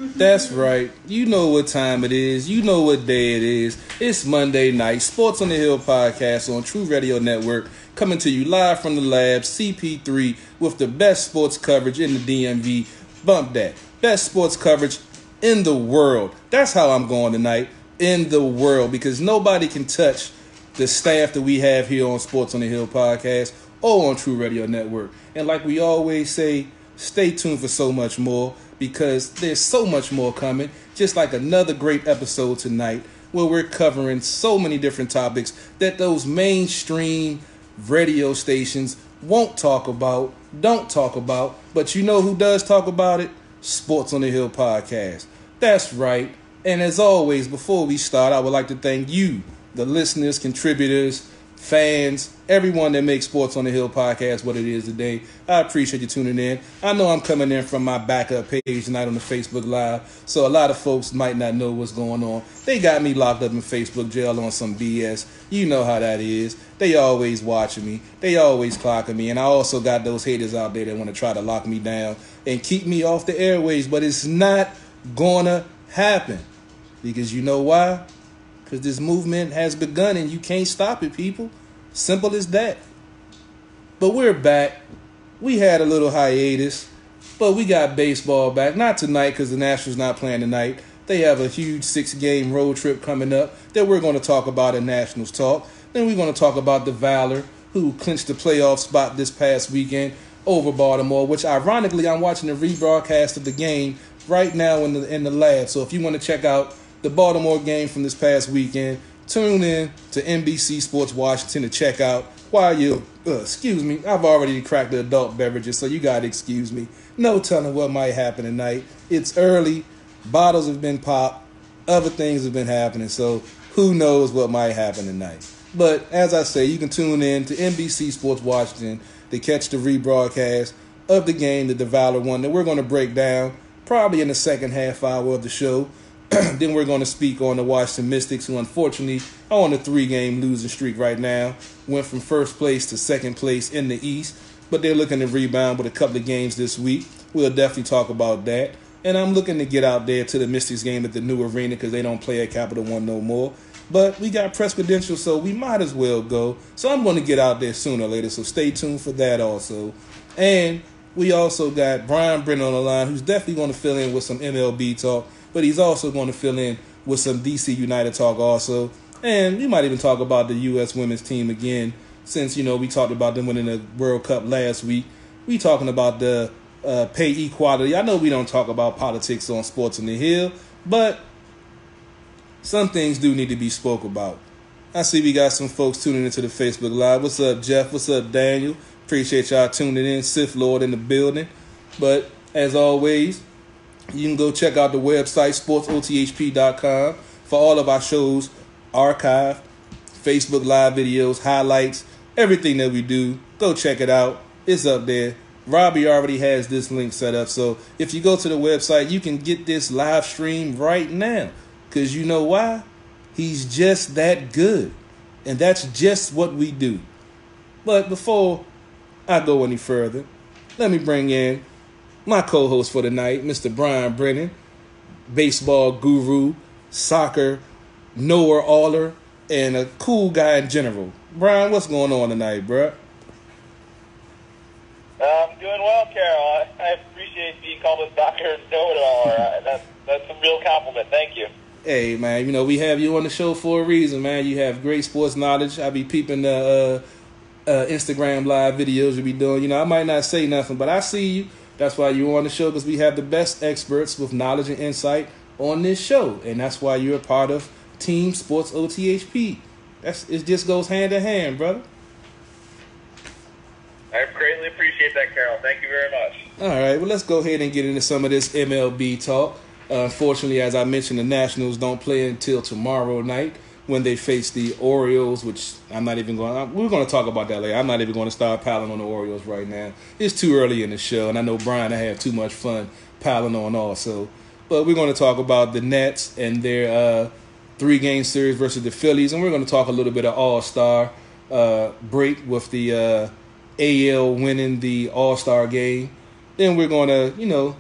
That's right. You know what time it is. You know what day it is. It's Monday night. Sports on the Hill podcast on TruRadio Network. Coming to you live from the lab, CP3, with the best sports coverage in the DMV. Bump that. Best sports coverage in the world. That's how I'm going tonight. In the world. Because nobody can touch the staff that we have here on Sports on the Hill podcast or on TruRadio Network. And like we always say, stay tuned for so much more, because there's so much more coming, just like another great episode tonight where we're covering so many different topics that those mainstream radio stations won't talk about, don't talk about, but you know who does talk about it? Sports on the Hill podcast. That's right. And as always, before we start, I would like to thank you, the listeners, contributors, fans, everyone that makes Sports on the Hill podcast what it is today. I appreciate you tuning in. I know I'm coming in from my backup page tonight on the Facebook Live, so a lot of folks might not know what's going on. They got me locked up in Facebook jail on some BS. You know how that is. They always watching me. They always clocking me. And I also got those haters out there that want to try to lock me down and keep me off the airways, but it's not gonna happen. Because you know why? Because this movement has begun and you can't stop it, people. Simple as that. But we're back. We had a little hiatus, but we got baseball back. Not tonight because the Nationals not playing tonight. They have a huge 6-game road trip coming up that we're going to talk about in Nationals Talk. Then we're going to talk about the Valor, who clinched the playoff spot this past weekend over Baltimore, which ironically I'm watching the rebroadcast of the game right now in the lab. So if you want to check out the Baltimore game from this past weekend, tune in to NBC Sports Washington to check out while you, excuse me, I've already cracked the adult beverages, so you got to excuse me. No telling what might happen tonight. It's early. Bottles have been popped. Other things have been happening, so who knows what might happen tonight. But as I say, you can tune in to NBC Sports Washington to catch the rebroadcast of the game that the Valor won that we're going to break down probably in the second half hour of the show. Then we're going to speak on the Washington Mystics, who unfortunately are on a 3-game losing streak right now. Went from first place to second place in the East, but they're looking to rebound with a couple of games this week. We'll definitely talk about that. And I'm looking to get out there to the Mystics game at the new arena because they don't play at Capital One no more. But we got press credentials, so we might as well go. So I'm going to get out there sooner or later, so stay tuned for that also. And we also got BrianB on the line, who's definitely going to fill in with some MLB talk, but he's also going to fill in with some DC United talk also. And we might even talk about the U.S. women's team again, since, you know, we talked about them winning the World Cup last week. We talking about the pay equality. I know we don't talk about politics on Sports on the Hill, but some things do need to be spoke about. I see we got some folks tuning into the Facebook Live. What's up, Jeff? What's up, Daniel? Appreciate y'all tuning in. Sith Lord in the building. But as always, you can go check out the website, SportsOTHP.com, for all of our shows, archived, Facebook Live videos, highlights, everything that we do. Go check it out. It's up there. Robbie already has this link set up, so if you go to the website, you can get this live stream right now. Because you know why? He's just that good. And that's just what we do. But before I go any further, let me bring in my co-host for tonight, Mr. BrianB, baseball guru, soccer knower-aller, and a cool guy in general. Brian, what's going on tonight, bro? I'm doing well, Carol. I appreciate being called a soccer know-it-all. That's a real compliment. Thank you. Hey, man, you know, we have you on the show for a reason, man. You have great sports knowledge. I be peeping the Instagram live videos you be doing. You know, I might not say nothing, but I see you. That's why you're on the show, because we have the best experts with knowledge and insight on this show. And that's why you're a part of Team Sports OTHP. It just goes hand in hand, brother. I greatly appreciate that, Carol. Thank you very much. All right, well, let's go ahead and get into some of this MLB talk. Unfortunately, as I mentioned, the Nationals don't play until tomorrow night when they face the Orioles, which I'm not even going. We're going to talk about that later. I'm not even going to start piling on the Orioles right now. It's too early in the show, and I know Brian, I have too much fun piling on also. But we're going to talk about the Nets and their 3-game series versus the Phillies, and we're going to talk a little bit of All-Star break with the AL winning the All-Star game. Then we're going to,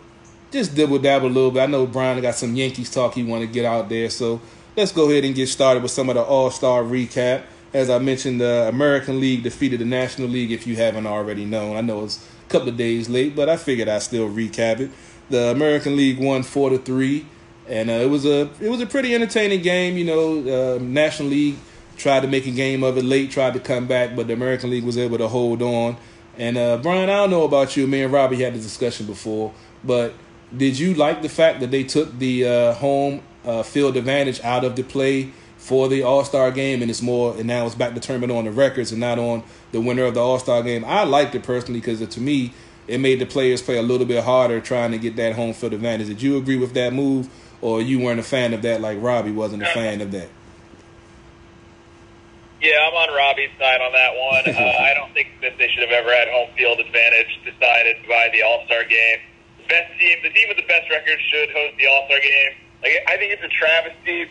just dibble-dabble a little bit. I know Brian got some Yankees talk he want to get out there, so let's go ahead and get started with some of the All-Star recap. As I mentioned, the American League defeated the National League, if you haven't already known. I know it's a couple of days late, but I figured I'd still recap it. The American League won 4-3, and it was a pretty entertaining game. National League tried to make a game of it late, tried to come back, but the American League was able to hold on. And Brian, I don't know about you. Me and Robbie had this discussion before, but did you like the fact that they took the home field advantage out of the play for the All-Star game, and now it's back determined on the records and not on the winner of the All-Star game? I liked it personally because to me, it made the players play a little bit harder trying to get that home field advantage. Did you agree with that move, or you weren't a fan of that like Robbie wasn't a fan of that? Yeah, I'm on Robbie's side on that one. I don't think that they should have ever had home field advantage decided by the All-Star game. The team with the best record should host the All-Star game. I think it's a travesty,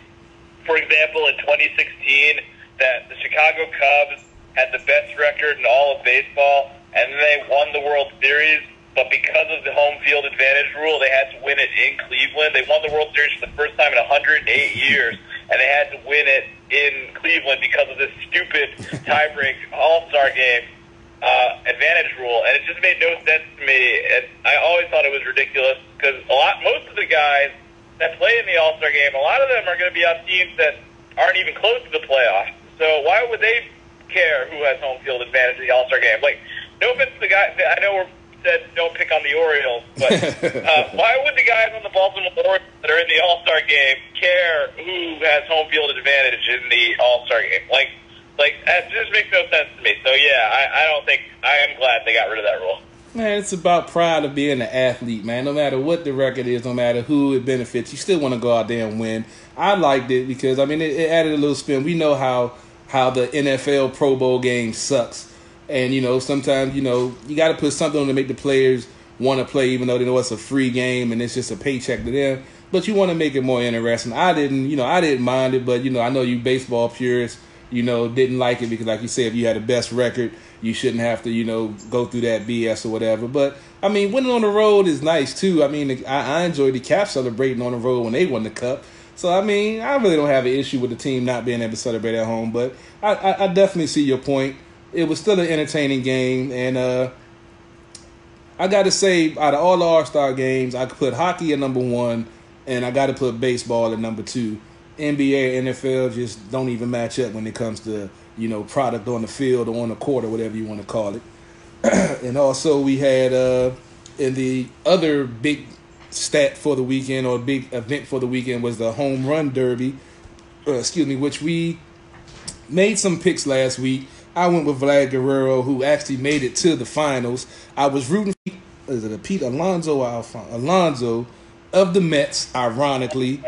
for example, in 2016, that the Chicago Cubs had the best record in all of baseball, and they won the World Series, but because of the home field advantage rule, they had to win it in Cleveland. They won the World Series for the first time in 108 years, and they had to win it in Cleveland because of this stupid tie-break All-Star game advantage rule, and it just made no sense to me. And I always thought it was ridiculous because most of the guys that play in the All-Star game, a lot of them are going to be on teams that aren't even close to the playoffs. So why would they care who has home field advantage in the All-Star game? No offense to the guys, I know we're said don't pick on the Orioles, but why would the guys on the Baltimore Orioles that are in the All-Star game care who has home field advantage in the All-Star game? That just makes no sense to me. So yeah, I am glad they got rid of that rule. Man, it's about pride of being an athlete, man. No matter what the record is, no matter who it benefits, you still want to go out there and win. I liked it because, it added a little spin. We know how the NFL Pro Bowl game sucks. And, sometimes, you got to put something on to make the players want to play, even though they know it's a free game and it's just a paycheck to them. But you want to make it more interesting. I didn't mind it, but, I know you baseball purists, didn't like it because, like you said, if you had the best record, you shouldn't have to, go through that BS or whatever. But, winning on the road is nice, too. I enjoyed the Caps celebrating on the road when they won the Cup. So, I really don't have an issue with the team not being able to celebrate at home. But I definitely see your point. It was still an entertaining game. And I got to say, out of all the All-Star games, I could put hockey at number one, and I got to put baseball at number two. NBA and NFL just don't even match up when it comes to, product on the field or on the court or whatever you want to call it. And also we had in the other big stat for the weekend or big event for the weekend was the home run derby, which we made some picks last week. I went with Vlad Guerrero, who actually made it to the finals. I was rooting for Pete Alonso of the Mets, ironically,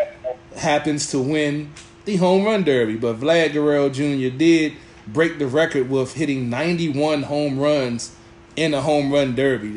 happens to win the home run derby. But Vlad Guerrero Jr. did break the record with hitting 91 home runs in a home run derby.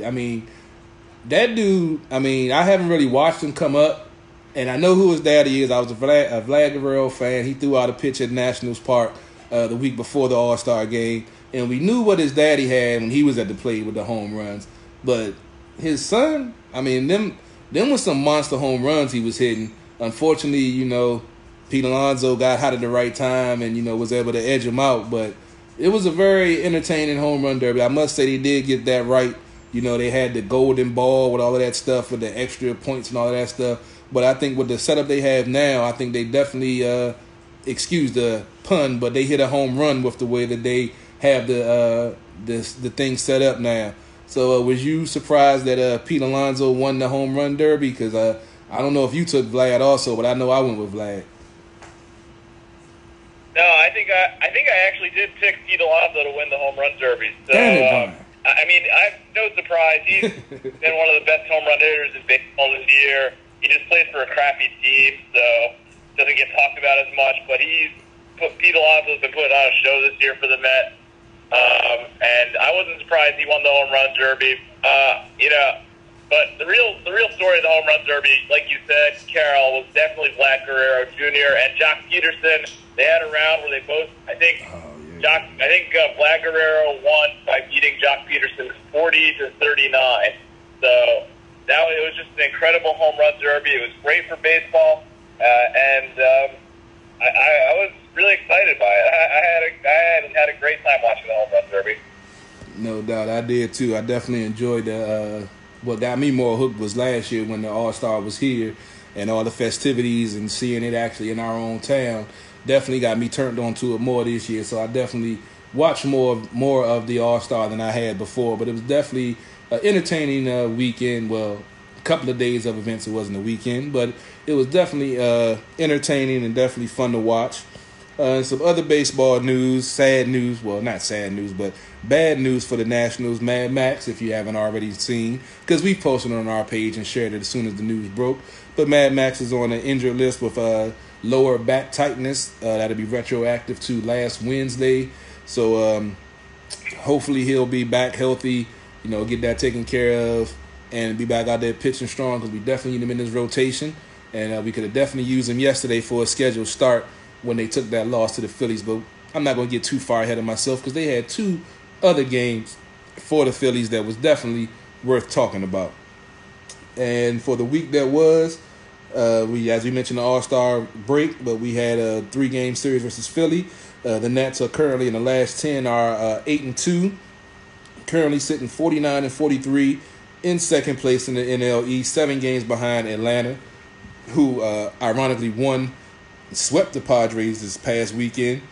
That dude, I haven't really watched him come up, and I know who his daddy is. I was a Vlad Guerrero fan. He threw out a pitch at Nationals Park the week before the All-Star game, and we knew what his daddy had when he was at the plate with the home runs. But his son, them was some monster home runs he was hitting. Unfortunately, Pete Alonso got hot at the right time and, was able to edge him out. But it was a very entertaining home run derby. I must say they did get that right. They had the golden ball with all of that stuff with the extra points and all of that stuff. But I think with the setup they have now, I think they definitely, excuse the pun, but they hit a home run with the way that they have the thing set up now. So was you surprised that Pete Alonso won the home run derby? Because I don't know if you took Vlad also, but I know I went with Vlad. No, I think I actually did pick Pete Alonso to win the home run derby. So, Damn it, I'm no surprise. He's been one of the best home run hitters in baseball this year. He just plays for a crappy team, so doesn't get talked about as much. But Pete Alonso's been putting on a show this year for the Mets, and I wasn't surprised he won the home run derby. But the real story of the home run derby, like you said, Carol, was definitely Vlad Guerrero Jr. and Jock Peterson. They had a round where they both, Vlad Guerrero won by beating Jock Peterson 40-39. So it was just an incredible home run derby. It was great for baseball, and I was really excited by it. I had a great time watching the home run derby. No doubt, I did too. I definitely enjoyed the. What got me more hooked was last year when the All-Star was here, and all the festivities and seeing it actually in our own town. Definitely got me turned on to it more this year. So I definitely watched more of the All-Star than I had before. But it was definitely an entertaining weekend. Well, a couple of days of events. It wasn't a weekend, but it was definitely entertaining and definitely fun to watch. Some other baseball news, sad news. Well, not sad news, but bad news for the Nationals. Mad Max, if you haven't already seen, because we posted it on our page and shared it as soon as the news broke. But Mad Max is on an injured list with lower back tightness. That'll be retroactive to last Wednesday. So hopefully he'll be back healthy, get that taken care of, and be back out there pitching strong, because we definitely need him in this rotation. And we could have definitely used him yesterday for a scheduled start when they took that loss to the Phillies. But I'm not going to get too far ahead of myself, because they had two other games for the Phillies that was definitely worth talking about. And for the week that was, as we mentioned, the All-Star break, but we had a 3-game series versus Philly. The Nats are currently in the last 10 are 8-2, currently sitting 49-43 in second place in the NL East, 7 games behind Atlanta, who ironically swept the Padres this past weekend.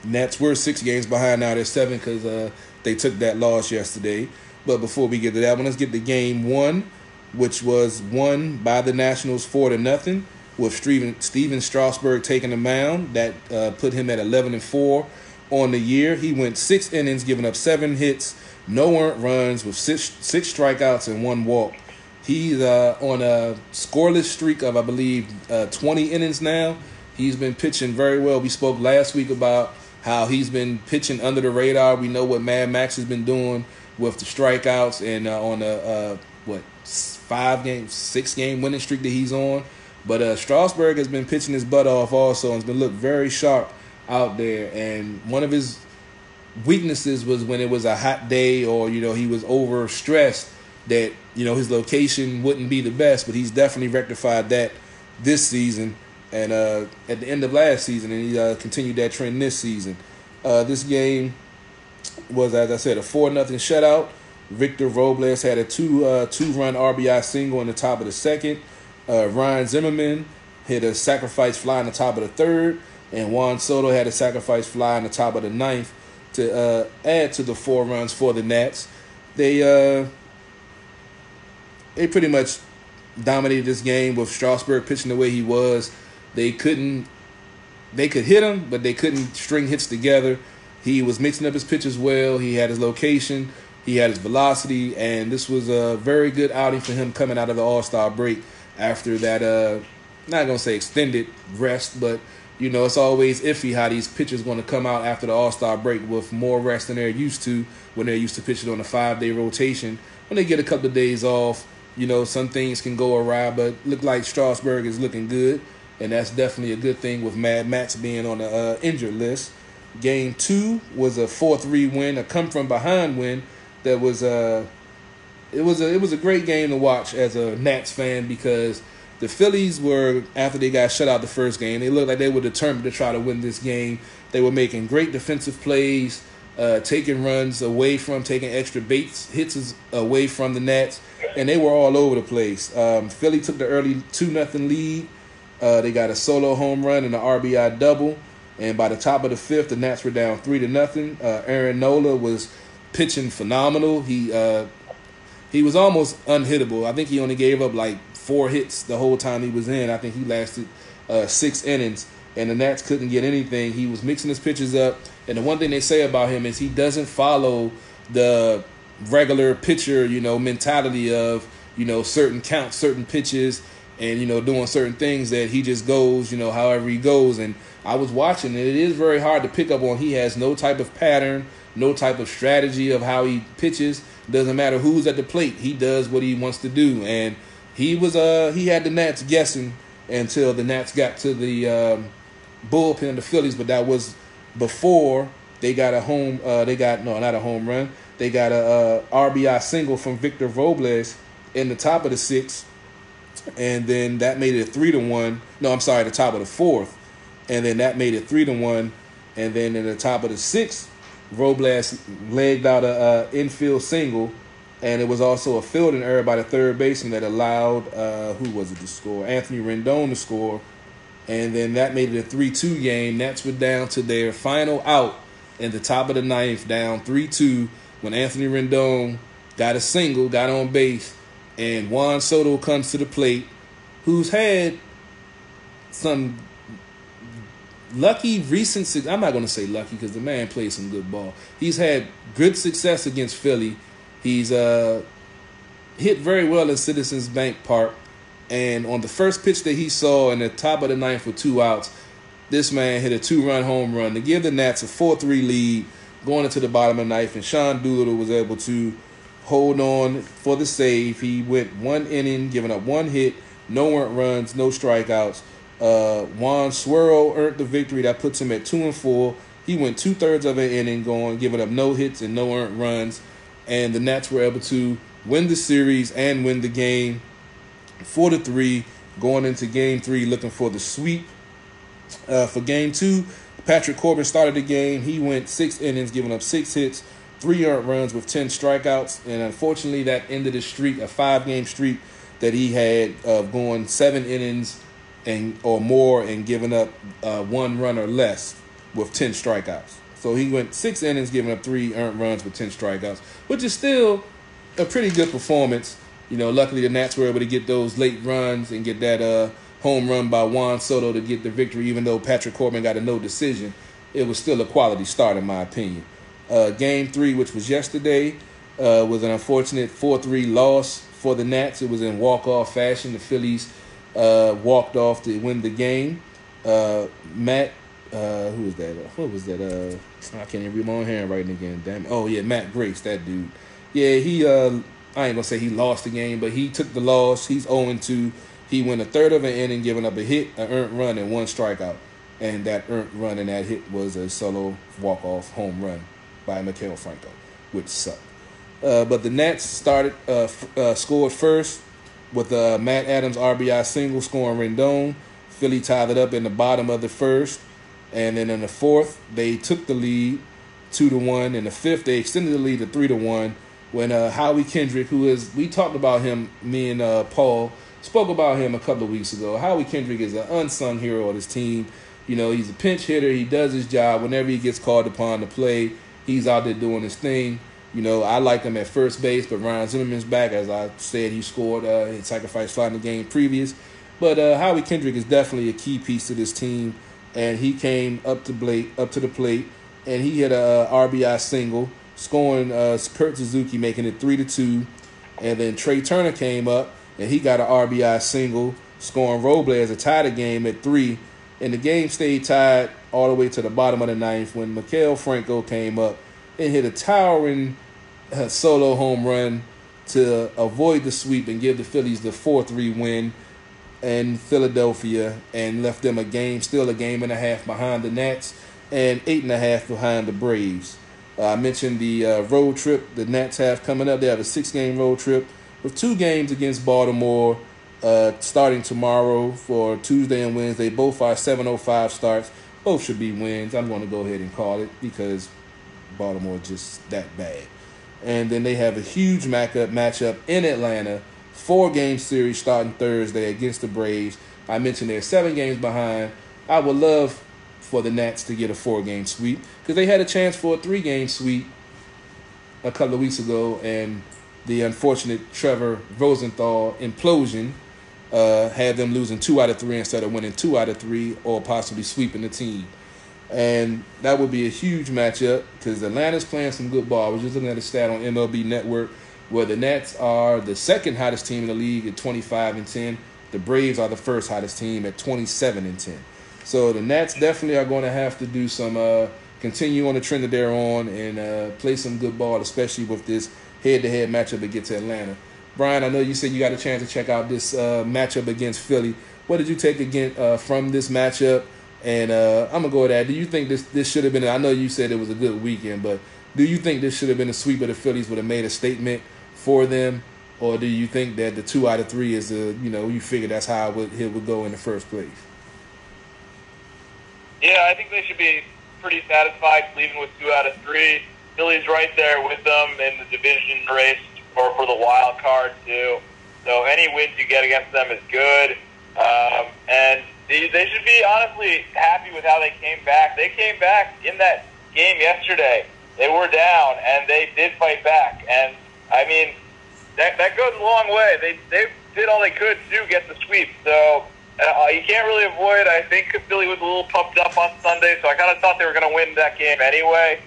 Nats were 6 games behind, now they're 7 because they took that loss yesterday. But before we get to that one, let's get to game 1, which was won by the Nationals 4-0, with Steven Strasburg taking the mound. That put him at 11-4 on the year. He went 6 innings, giving up 7 hits, no earned runs, with six strikeouts and 1 walk. He's on a scoreless streak of, I believe, 20 innings now. He's been pitching very well. We spoke last week about how he's been pitching under the radar. We know what Mad Max has been doing with the strikeouts, and on a 6-game winning streak that he's on. But Strasburg has been pitching his butt off also, and has been looked very sharp out there. And one of his weaknesses was when it was a hot day, or he was overstressed, that his location wouldn't be the best. But he's definitely rectified that this season, and at the end of last season, and he continued that trend this season. This game was, as I said, a 4-0 shutout. Victor Robles had a two-run RBI single in the top of the second. Ryan Zimmerman hit a sacrifice fly in the top of the third, and Juan Soto had a sacrifice fly in the top of the ninth to add to the 4 runs for the Nats. They pretty much dominated this game with Strasburg pitching the way he was. They could hit him, but they couldn't string hits together. He was mixing up his pitches well. He had his location. He had his velocity, and this was a very good outing for him coming out of the All-Star break after that, not going to say extended rest, but, it's always iffy how these pitchers going to come out after the All-Star break with more rest than they're used to when they're used to pitching on a 5-day rotation. When they get a couple of days off, some things can go awry, but look like Strasburg is looking good, and that's definitely a good thing with Mad Max being on the injured list. Game 2 was a 4-3 win, a come-from-behind win. That was it was a great game to watch as a Nats fan, because the Phillies were, after they got shut out the first game, they looked like they were determined to try to win this game. They were making great defensive plays, taking runs away from, taking extra hits away from the Nats, and they were all over the place. Philly took the early 2-0 lead. They got a solo home run and an RBI double, and by the top of the 5th, the Nats were down 3-0. Aaron Nola was pitching phenomenal. He was almost unhittable. I think he only gave up like 4 hits the whole time he was in. I think he lasted 6 innings, and the Nats couldn't get anything. He was mixing his pitches up, and the one thing they say about him is he doesn't follow the regular pitcher, mentality of, certain counts, certain pitches, and, doing certain things, that he just goes, however he goes. And I was watching, and it is very hard to pick up on. He has no type of pattern, no type of strategy of how he pitches. Doesn't matter who's at the plate. He does what he wants to do. And he had the Nats guessing until the Nats got to the bullpen of the Phillies, but that was before they got not a home run. They got a RBI single from Victor Robles in the top of the sixth, and then that made it 3-1. No, I'm sorry, the top of the fourth, and then that made it 3-1, and then in the top of the sixth, Robles legged out a infield single, and it was also a fielding error by the third baseman that allowed who was it to score? Anthony Rendon to score, and then that made it a 3-2 game. Nats were down to their final out in the top of the ninth, down 3-2, when Anthony Rendon got a single, got on base, and Juan Soto comes to the plate, who's had some lucky recent. I'm not going to say lucky because the man plays some good ball. He's had good success against Philly. He's hit very well in Citizens Bank Park. And on the first pitch that he saw in the top of the ninth with 2 outs, this man hit a 2-run home run to give the Nats a 4-3 lead going into the bottom of the ninth. And Sean Doolittle was able to hold on for the save. He went 1 inning, giving up 1 hit, no earned runs, no strikeouts. Juan Suero earned the victory. That puts him at 2-4. He went 2/3 of an inning going, giving up no hits and no earned runs. And the Nats were able to win the series and win the game 4-3, going into Game 3 looking for the sweep. For Game 2, Patrick Corbin started the game. He went 6 innings, giving up 6 hits, 3 earned runs with 10 strikeouts. And unfortunately, that ended a streak, a 5-game streak that he had of going 7 innings or more and giving up 1 run or less with 10 strikeouts. So he went 6 innings, giving up 3 earned runs with 10 strikeouts, which is still a pretty good performance. You know, luckily the Nats were able to get those late runs and get that home run by Juan Soto to get the victory. Even though Patrick Corbin got a no decision, it was still a quality start in my opinion. Game 3, which was yesterday, was an unfortunate 4-3 loss for the Nats. It was in walk-off fashion. The Phillies walked off to win the game. Matt, who was that? What was that? I can't even read my own handwriting again. Damn it. Oh, yeah, Matt Grace, that dude. Yeah, he, I ain't going to say he lost the game, but he took the loss. He's 0-2. He went 1/3 of an inning, giving up a hit, an earned run, and 1 strikeout. And that earned run and that hit was a solo walk-off home run by Maikel Franco, which sucked. But the Nats scored first with Matt Adams' RBI single scoring Rendon. Philly tied it up in the bottom of the first. And then in the fourth, they took the lead 2-1. In the fifth, they extended the lead to 3-1 when Howie Kendrick, we talked about him, me and Paul spoke about him a couple of weeks ago. Howie Kendrick is an unsung hero of this team. You know, he's a pinch hitter. He does his job. Whenever he gets called upon to play, he's out there doing his thing. You know, I like him at first base, but Ryan Zimmerman's back. As I said, he scored his sacrifice fly in the game previous. But Howie Kendrick is definitely a key piece to this team, and he came up to the plate, and he hit a RBI single, scoring Kurt Suzuki, making it 3-2. And then Trey Turner came up, and he got an RBI single, scoring Robles to tie the game at 3. And the game stayed tied all the way to the bottom of the ninth when Maikel Franco came up and hit a towering solo home run to avoid the sweep and give the Phillies the 4-3 win in Philadelphia, and left them still a game and a half behind the Nats and 8.5 behind the Braves. I mentioned the road trip the Nats have coming up. They have a 6-game road trip with 2 games against Baltimore starting tomorrow for Tuesday and Wednesday. Both are 7:05 starts. Both should be wins. I'm going to go ahead and call it because Baltimore is just that bad. And then they have a huge matchup in Atlanta, 4-game series starting Thursday against the Braves. I mentioned they're 7 games behind. I would love for the Nats to get a 4-game sweep because they had a chance for a 3-game sweep a couple of weeks ago, and the unfortunate Trevor Rosenthal implosion had them losing 2 out of 3 instead of winning 2 out of 3 or possibly sweeping the team. And that would be a huge matchup because Atlanta's playing some good ball. I was just looking at a stat on MLB Network where the Nats are the 2nd hottest team in the league at 25-10. The Braves are the 1st hottest team at 27-10. So the Nats definitely are going to have to do some continue on the trend that they're on and play some good ball, especially with this head-to-head matchup against Atlanta. Brian, I know you said you got a chance to check out this matchup against Philly. What did you take again from this matchup? And I'm going to go with that. Do you think this should have been – I know you said it was a good weekend, but do you think this should have been a sweep of the Phillies would have made a statement for them Or do you think that the 2 out of 3 is you figure that's how it would go in the first place? Yeah, I think they should be pretty satisfied leaving with 2 out of 3. Philly's right there with them in the division race for the wild card too. So any wins you get against them is good. And they should be honestly happy with how they came back. They came back in that game yesterday. They were down and they did fight back. And I mean, that goes a long way. They did all they could to get the sweep. So you can't really avoid. I think Philly was a little pumped up on Sunday, so I kind of thought they were going to win that game anyway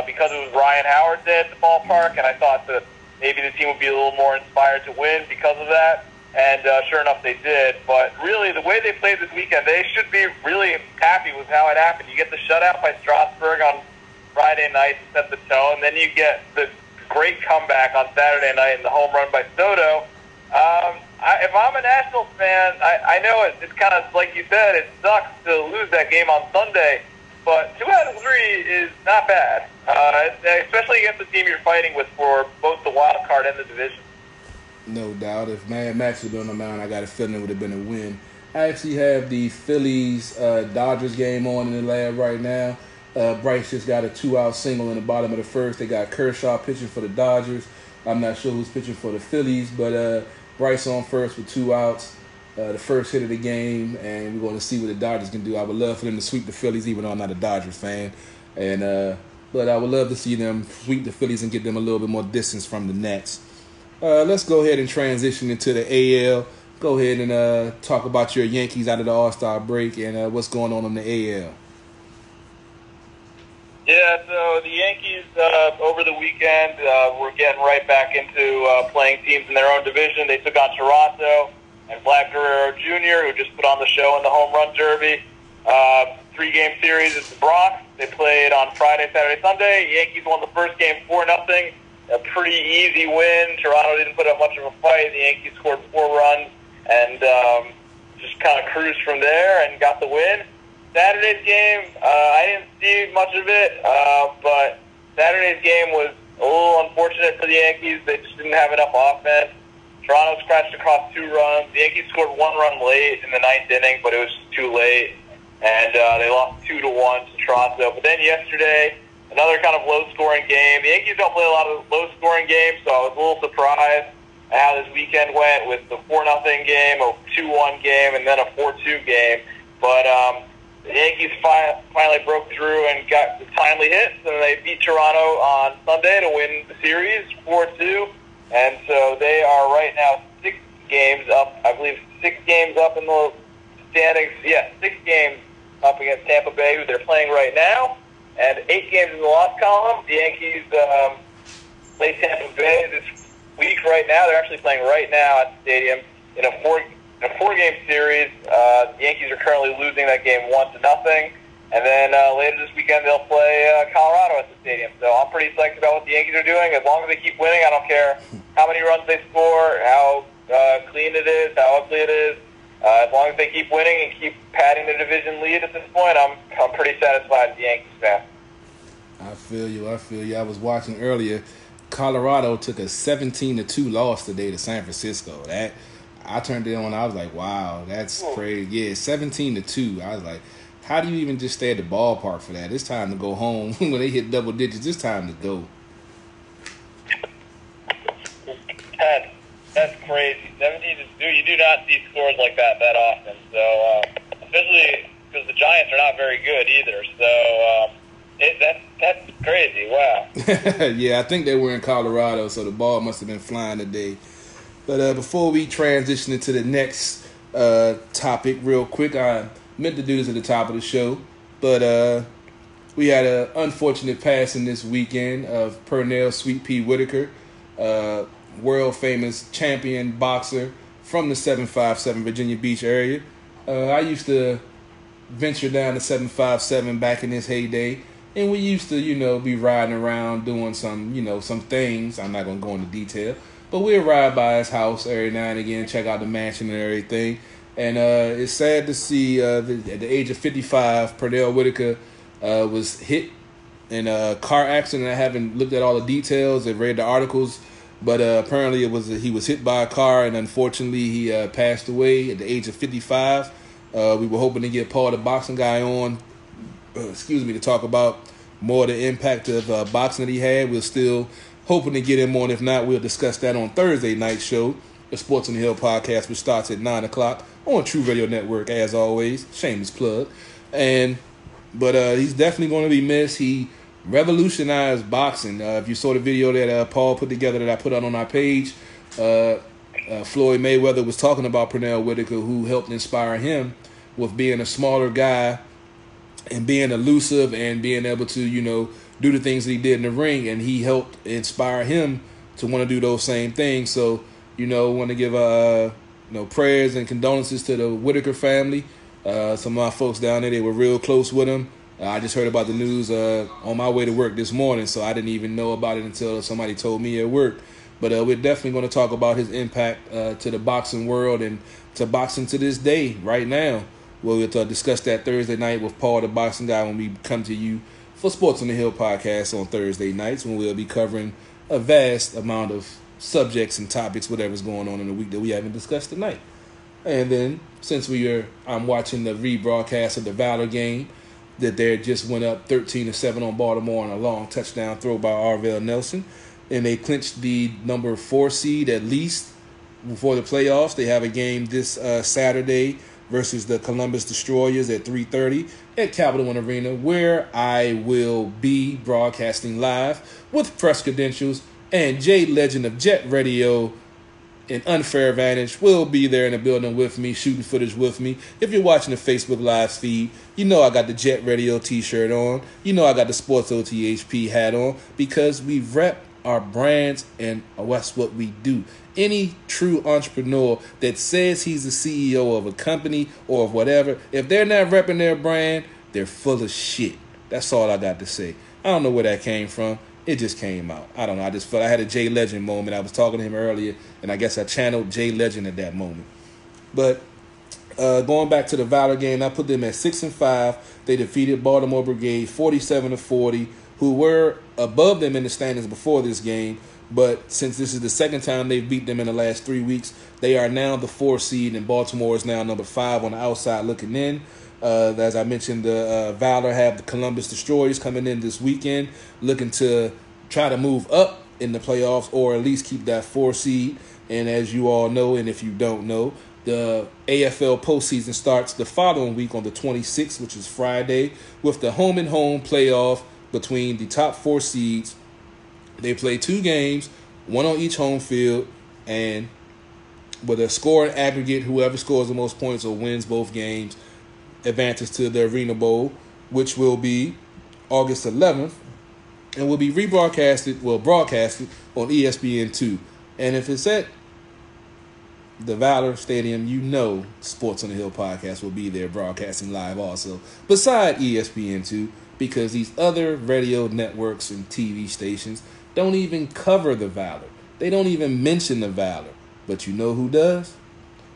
because it was Ryan Howard's day at the ballpark, and I thought that maybe the team would be a little more inspired to win because of that. And sure enough, they did. But really, the way they played this weekend, they should be really happy with how it happened. You get the shutout by Strasburg on Friday night to set the tone. Then you get the great comeback on Saturday night and the home run by Soto. If I'm a Nationals fan, I know it's kind of like you said, it sucks to lose that game on Sunday, but 2 out of 3 is not bad, especially against the team you're fighting with for both the wild card and the division. No doubt. If Mad Max had been on the mound, I got a feeling it would have been a win. I actually have the Phillies-Dodgers game on in the lab right now. Bryce just got a 2-out single in the bottom of the first. They got Kershaw pitching for the Dodgers. I'm not sure who's pitching for the Phillies, but Bryce on first with 2 outs, the first hit of the game, and we're going to see what the Dodgers can do. I would love for them to sweep the Phillies, even though I'm not a Dodgers fan. But I would love to see them sweep the Phillies and get them a little bit more distance from the Nets. Let's go ahead and transition into the AL. Go ahead and talk about your Yankees out of the All-Star break and what's going on in the AL. Yeah, so the Yankees over the weekend were getting right back into playing teams in their own division. They took on Toronto and Vlad Guerrero Jr., who just put on the show in the Home Run Derby. 3-game series at the Bronx. They played on Friday, Saturday, Sunday. Yankees won the first game 4-0. A pretty easy win. Toronto didn't put up much of a fight. The Yankees scored 4 runs and just kind of cruised from there and got the win. Saturday's game, I didn't see much of it, but Saturday's game was a little unfortunate for the Yankees. They just didn't have enough offense. Toronto scratched across 2 runs. The Yankees scored 1 run late in the 9th inning, but it was just too late, and they lost 2-1 to Toronto. But then yesterday, another kind of low-scoring game. The Yankees don't play a lot of low-scoring games, so I was a little surprised at how this weekend went with the 4-0 game, a 2-1 game, and then a 4-2 game. But the Yankees finally broke through and got the timely hits, and they beat Toronto on Sunday to win the series 4-2. And so they are right now 6 games up. I believe 6 games up in the standings. Yeah, 6 games up against Tampa Bay, who they're playing right now, and 8 games in the loss column. The Yankees play Tampa Bay this week right now. They're actually playing right now at the stadium in a 4-game series. The Yankees are currently losing that game 1-0. And then later this weekend they'll play Colorado at the stadium. So I'm pretty psyched about what the Yankees are doing. As long as they keep winning, I don't care how many runs they score, how clean it is, how ugly it is. As long as they keep winning and keep padding their division lead at this point, I'm pretty satisfied as the Yankees fan. I feel you. I was watching earlier. Colorado took a 17-2 loss today to San Francisco. That I turned it on. I was like, wow, that's crazy. Yeah, 17-2. I was like, how do you even just stay at the ballpark for that? It's time to go home. When they hit double digits, it's time to go. That's crazy. 17-2. You do not see scores like that often. So, especially because the Giants are not very good either. So, that's crazy. Wow. Yeah, I think they were in Colorado, so the ball must have been flying today. But before we transition into the next topic real quick, I meant to do this at the top of the show, but we had an unfortunate passing this weekend of Pernell SweetPea Whitaker, world-famous champion boxer from the 757 Virginia Beach area. I used to venture down to 757 back in his heyday, and we used to, be riding around doing some things. I'm not going to go into detail, but we'd ride by his house every now and again, check out the mansion and everything. And it's sad to see at the age of 55, Pernell Whitaker was hit in a car accident. I haven't looked at all the details. I've read the articles, But apparently he was hit by a car, and unfortunately he passed away at the age of 55. We were hoping to get Paul the Boxing Guy on, to talk about more the impact of boxing that he had. We're still hoping to get him on. If not, we'll discuss that on Thursday night show, the Sports on the Hill podcast, which starts at 9 o'clock on TruRadio Network, as always. Shameless plug. But he's definitely going to be missed. He revolutionized boxing. If you saw the video that Paul put together that I put out on our page, Floyd Mayweather was talking about Pernell Whitaker, who helped inspire him with being a smaller guy and being elusive and being able to, do the things that he did in the ring. And he helped inspire him to want to do those same things. So, want to give prayers and condolences to the Whitaker family. Some of my folks down there, they were real close with him. I just heard about the news on my way to work this morning, so I didn't even know about it until somebody told me at work. But we're definitely going to talk about his impact to the boxing world and to boxing to this day, right now. We'll discuss that Thursday night with Paul the Boxing Guy when we come to you for Sports on the Hill podcast on Thursday nights, when we'll be covering a vast amount of subjects and topics, whatever's going on in the week that we haven't discussed tonight. And then, since I'm watching the rebroadcast of the Valor game, that they just went up 13-7 on Baltimore on a long touchdown throw by Arvell Nelson, and they clinched the number 4 seed at least before the playoffs. They have a game this Saturday versus the Columbus Destroyers at 3:30 at Capital One Arena, where I will be broadcasting live with press credentials, and Jay Legend of Jet Radio and Unfair Advantage will be there in the building with me, shooting footage with me. If you're watching the Facebook Live feed, I got the Jet Radio t-shirt on. I got the SportsOTHP hat on, because we rep our brands, and that's what we do. Any true entrepreneur that says he's the CEO of a company or of whatever, if they're not repping their brand, they're full of shit. That's all I got to say. I don't know where that came from. It just came out. I don't know. I just felt I had a Jay Legend moment. I was talking to him earlier, and I guess I channeled Jay Legend at that moment. But going back to the Valor game, I put them at 6-5. They defeated Baltimore Brigade 47-40, who were above them in the standings before this game. But since this is the second time they've beat them in the last 3 weeks, they are now the 4 seed, and Baltimore is now number 5 on the outside looking in. As I mentioned, the Valor have the Columbus Destroyers coming in this weekend, looking to try to move up in the playoffs, or at least keep that 4 seed. And as you all know, and if you don't know, the AFL postseason starts the following week on the 26th, which is Friday, with the home-and-home playoff between the top 4 seeds. They play 2 games, 1 on each home field, and with a score in aggregate, whoever scores the most points or wins both games advances to the Arena Bowl, which will be August 11th, and will be broadcasted on ESPN2. And if it's at the Valor Stadium, Sports on the Hill podcast will be there broadcasting live also, beside ESPN2, because these other radio networks and TV stations don't even cover the Valor. They don't even mention the Valor. But you know who does?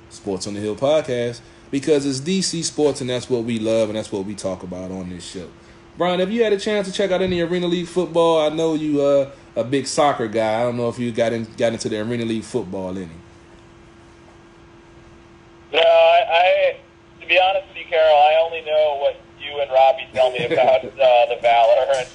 Sports on the Hill podcast, because it's DC sports, and that's what we love, and that's what we talk about on this show. Brian, have you had a chance to check out any Arena League football? I know you a big soccer guy. I don't know if you got into the Arena League football any. No, I to be honest with you, Carol, I only know what you and Robbie tell me about the Valor and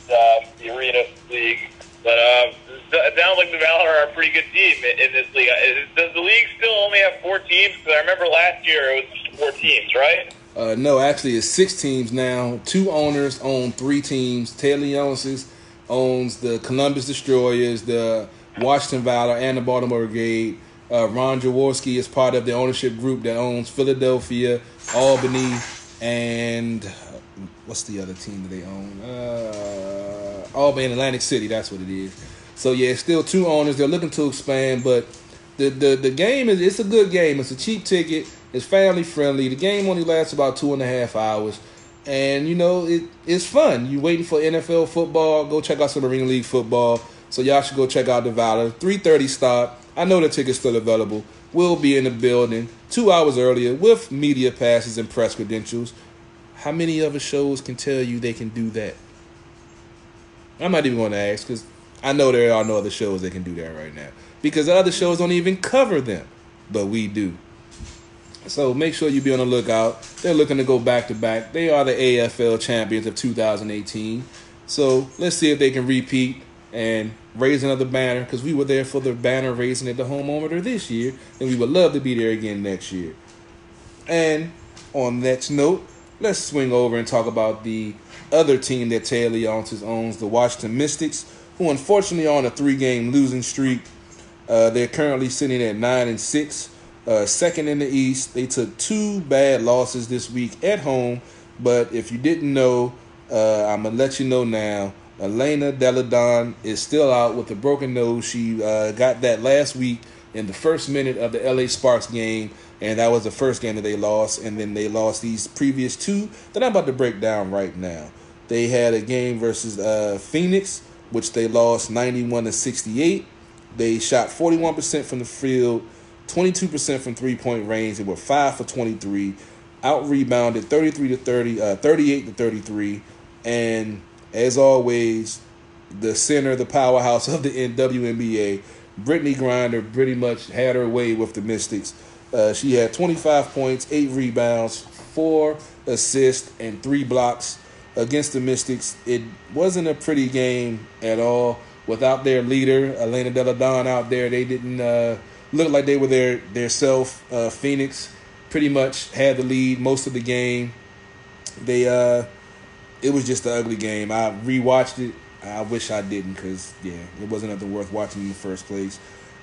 the Arena League. But it sounds like the Valor are a pretty good team in this league. Does the league still only have 4 teams? Because I remember last year it was just 4 teams, right? No, actually it's 6 teams now. 2 owners own 3 teams. Ted Leonsis owns the Columbus Destroyers, the Washington Valor, and the Baltimore Brigade. Ron Jaworski is part of the ownership group that owns Philadelphia, Albany, and what's the other team that they own? Albany and Atlantic City, that's what it is. So, yeah, it's still 2 owners. They're looking to expand, but the game it's a good game. It's a cheap ticket. It's family friendly. The game only lasts about 2.5 hours. And, it's fun. You waiting for NFL football, go check out some Arena League football. So y'all should go check out the Valor. 3:30 start. I know the ticket's still available. We'll be in the building 2 hours earlier with media passes and press credentials. How many other shows can tell you they can do that? I'm not even going to ask, because I know there are no other shows that can do that right now. because the other shows don't even cover them, but we do. So make sure you be on the lookout. They're looking to go back-to-back. They are the AFL champions of 2018. So let's see if they can repeat and raise another banner, because we were there for the banner raising at the home opener this year, and we would love to be there again next year. And on that note, let's swing over and talk about the other team that Taylor Leontis owns, the Washington Mystics, who unfortunately are on a 3-game losing streak. They're currently sitting at 9-6. Second in the East. They took 2 bad losses this week at home, but if you didn't know, I'm going to let you know now. Elena Deladon is still out with a broken nose. She got that last week in the first minute of the LA Sparks game, and that was the first game that they lost, and then they lost these previous 2 that I'm about to break down right now. They had a game versus Phoenix, which they lost 91-68. They shot 41% from the field, 22% from three-point range. They were 5 for 23, out-rebounded 38-33, and as always, the center, the powerhouse of the WNBA, Brittany Griner, pretty much had her way with the Mystics. She had 25 points, 8 rebounds, 4 assists, and 3 blocks against the Mystics. It wasn't a pretty game at all. Without their leader, Elena Deladon, out there, they didn't look like they were their self. Phoenix pretty much had the lead most of the game. It was just an ugly game. I rewatched it. I wish I didn't, because, it wasn't nothing worth watching in the first place.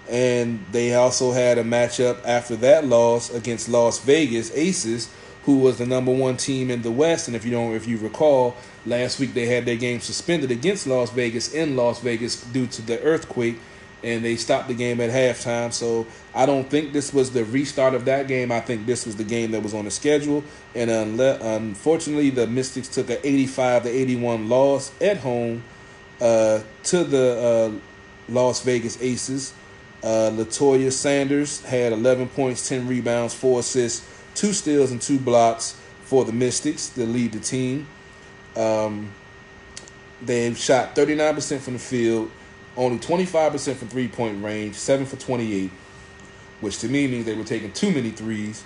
And they also had a matchup after that loss against Las Vegas Aces, who was the number 1 team in the West. And if you recall, last week they had their game suspended against Las Vegas in Las Vegas due to the earthquake, and they stopped the game at halftime. So I don't think this was the restart of that game. I think this was the game that was on the schedule. And unfortunately, the Mystics took an 85-81 loss at home to the Las Vegas Aces. Latoya Sanders had 11 points, 10 rebounds, 4 assists, 2 steals, and 2 blocks for the Mystics to lead the team. They shot 39% from the field, only 25% from three-point range, 7 for 28, which to me means they were taking too many threes.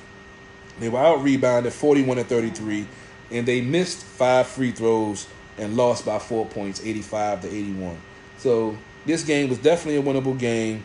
They were out-rebounded 41-33, and they missed 5 free throws and lost by 4 points, 85-81. So this game was definitely a winnable game,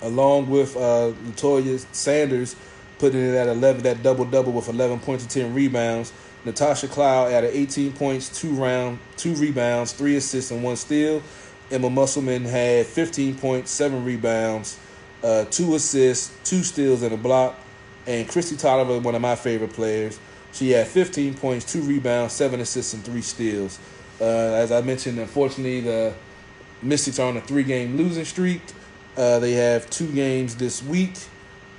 along with Latoya Sanders putting it at 11, that double-double with 11 points and 10 rebounds. Natasha Cloud added 18 points, 2 rebounds, 3 assists, and 1 steal. Emma Musselman had 15 points, 7 rebounds, 2 assists, 2 steals, and a block. And Christy Tolliver, one of my favorite players, she had 15 points, 2 rebounds, 7 assists, and 3 steals. As I mentioned, unfortunately, the Mystics are on a 3-game losing streak. They have 2 games this week.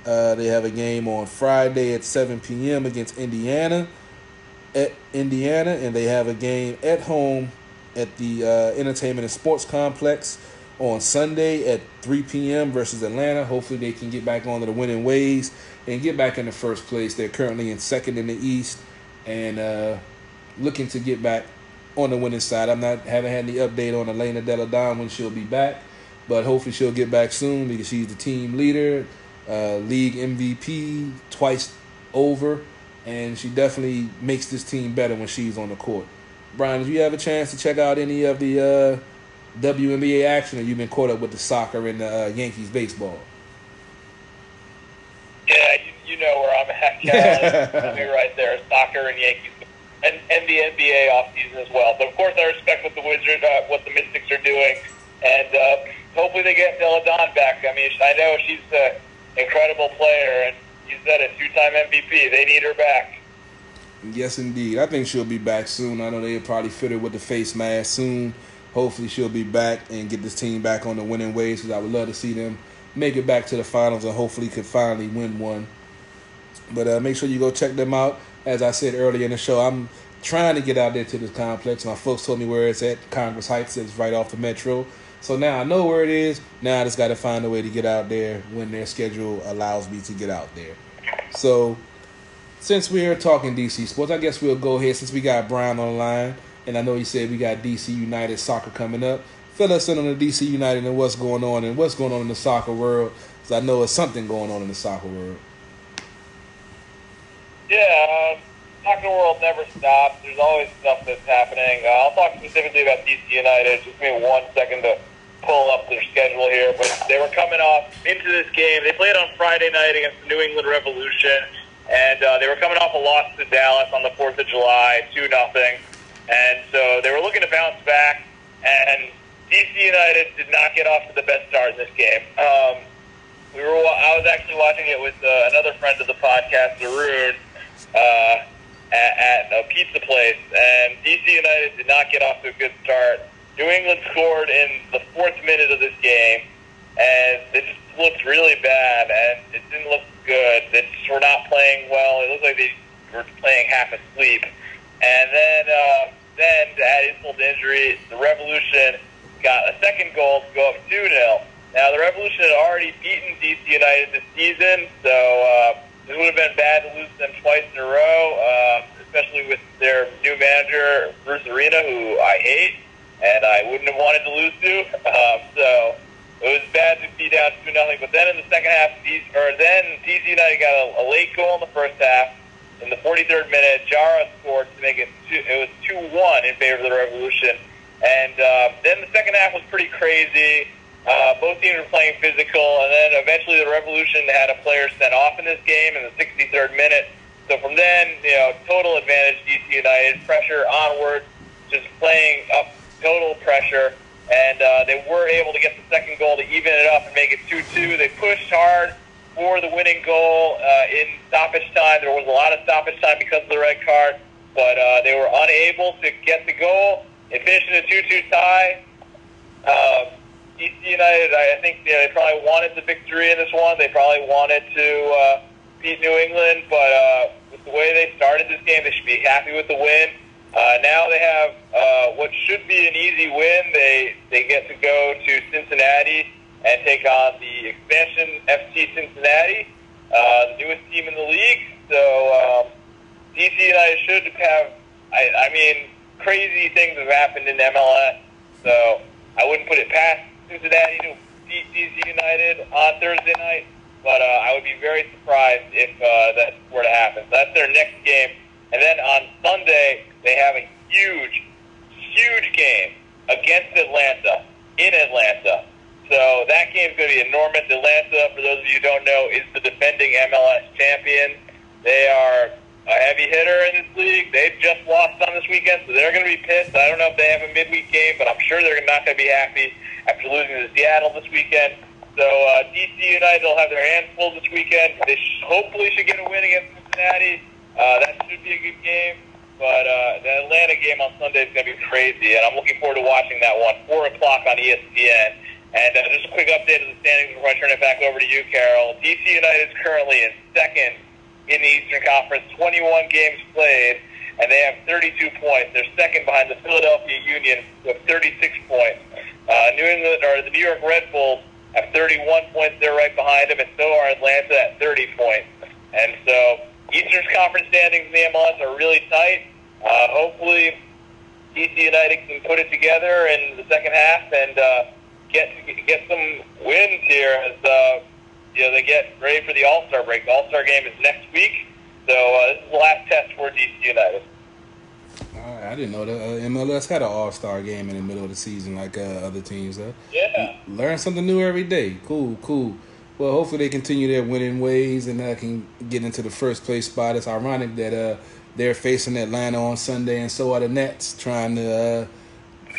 They have a game on Friday at 7 p.m. against Indiana, and they have a game at home at the Entertainment and Sports Complex on Sunday at 3 p.m. versus Atlanta. Hopefully they can get back onto the winning ways and get back in the first place. They're currently in second in the East and looking to get back on the winning side. Haven't had any update on Elena Deladon when she'll be back, but hopefully she'll get back soon because she's the team leader, league MVP twice over, and she definitely makes this team better when she's on the court. Brian, did you have a chance to check out any of the WNBA action, or you've been caught up with the soccer and the Yankees baseball? Yeah, you know where I'm at, Cal. I'll be right there. Soccer and Yankees, and the NBA offseason as well. But of course, I respect what the Mystics are doing, and hopefully they get Deladon back. I mean, I know she's an incredible player, and you said it, 2-time MVP. They need her back. Yes, indeed. I think she'll be back soon. I know they'll probably fit her with the face mask soon. Hopefully she'll be back and get this team back on the winning ways, because I would love to see them make it back to the finals and hopefully could finally win one. But make sure you go check them out. As I said earlier in the show, I'm trying to get out there to this complex. My folks told me where it's at. Congress Heights is right off the metro. So now I know where it is. Now I just got to find a way to get out there when their schedule allows me to get out there. So since we're talking DC sports, I guess we'll go ahead, since we got Brian on the line, and I know he said we got DC United soccer coming up. fill us in on the DC United and what's going on in the soccer world. Because I know it's something going on in the soccer world. Yeah, soccer world never stops. There's always stuff that's happening. I'll talk specifically about DC United. Just give me 1 second to pull up their schedule here. But they were coming off into this game. They played on Friday night against the New England Revolution. And they were coming off a loss to Dallas on the 4th of July, 2-0. And so they were looking to bounce back. And DC United did not get off to the best start in this game. I was actually watching it with another friend of the podcast, Arun, at a pizza place, and DC United did not get off to a good start. New England scored in the 4th minute of this game, and it just looked really bad, and it didn't look good. They just were not playing well. It looked like they were playing half asleep. And then to add insult to injury, the Revolution got a second goal to go up 2-0. Now, the Revolution had already beaten DC United this season, so it would have been bad to lose them twice in a row, especially with their new manager, Bruce Arena, who I hate, and I wouldn't have wanted to lose to. So it was bad to be down 2-0. But then in the second half, DC United got a late goal in the first half. In the 43rd minute, Jara scored to make it was 2-1 in favor of the Revolution. And then the second half was pretty crazy. Both teams were playing physical, and then eventually the Revolution had a player sent off in this game in the 63rd minute. So from then, total advantage DC United, pressure onward, just playing up total pressure, and they were able to get the second goal to even it up and make it 2-2. They pushed hard for the winning goal in stoppage time. There was a lot of stoppage time because of the red card, but they were unable to get the goal. It finished in a 2-2 tie. DC United, I think they probably wanted the victory in this one. They probably wanted to beat New England, but with the way they started this game, they should be happy with the win. Now they have what should be an easy win. They get to go to Cincinnati and take on the expansion FC Cincinnati, the newest team in the league. So DC United should have, I mean, crazy things have happened in MLS, so I wouldn't put it past Cincinnati to beat DC United on Thursday night, but I would be very surprised if that were to happen. So that's their next game. And then on Sunday, they have a huge game against Atlanta, in Atlanta. So that game's going to be enormous. Atlanta, for those of you who don't know, is the defending MLS champion. They are a heavy hitter in this league. They've just lost on this weekend, so they're going to be pissed. I don't know if they have a midweek game, but I'm sure they're not going to be happy after losing to Seattle this weekend. So DC United will have their hands full this weekend. They hopefully should get a win against Cincinnati. That should be a good game. But the Atlanta game on Sunday is going to be crazy, and I'm looking forward to watching that one, 4 o'clock on ESPN. And just a quick update of the standings before I turn it back over to you, Carol. DC United is currently in second in the Eastern Conference, 21 games played, and they have 32 points. They're second behind the Philadelphia Union with 36 points. The New York Red Bulls have 31 points. They're right behind them, and so are Atlanta at 30 points. And so Eastern Conference standings in the MLS are really tight. Hopefully, DC United can put it together in the second half and get some wins here as they get ready for the All-Star break. The All-Star game is next week, so this is the last test for DC United. I didn't know the MLS had an All-Star game in the middle of the season like other teams. Yeah. Learn something new every day. Cool. Well, hopefully they continue their winning ways and can get into the first place spot. It's ironic that they're facing Atlanta on Sunday, and so are the Nets trying to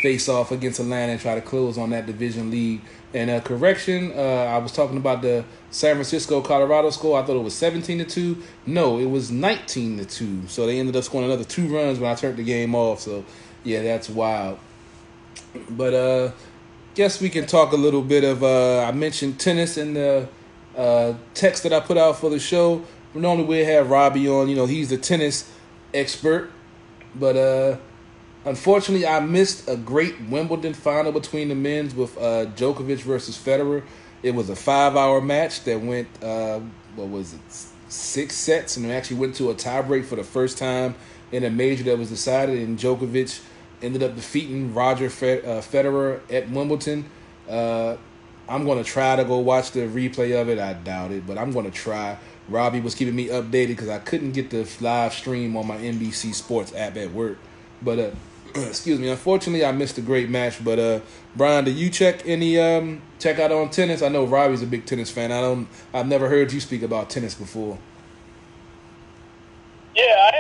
face off against Atlanta and try to close on that division lead. And correction, I was talking about the San Francisco-Colorado score. I thought it was 17-2. No, it was 19-2. So they ended up scoring another 2 runs when I turned the game off. So, yeah, that's wild. But guess we can talk a little bit of, I mentioned tennis in the text that I put out for the show. Normally we have Robbie on. He's the tennis expert. But unfortunately, I missed a great Wimbledon final between the men's with Djokovic versus Federer. It was a 5-hour match that went, 6 sets, and it actually went to a tiebreak for the first time in a major that was decided. And Djokovic ended up defeating Roger Federer at Wimbledon. I'm going to try to go watch the replay of it. I doubt it, but I'm going to try. Robbie was keeping me updated because I couldn't get the live stream on my NBC Sports app at work. But, excuse me, unfortunately, I missed a great match. But, Brian, did you check out on tennis? I know Robbie's a big tennis fan. I've never heard you speak about tennis before. Yeah,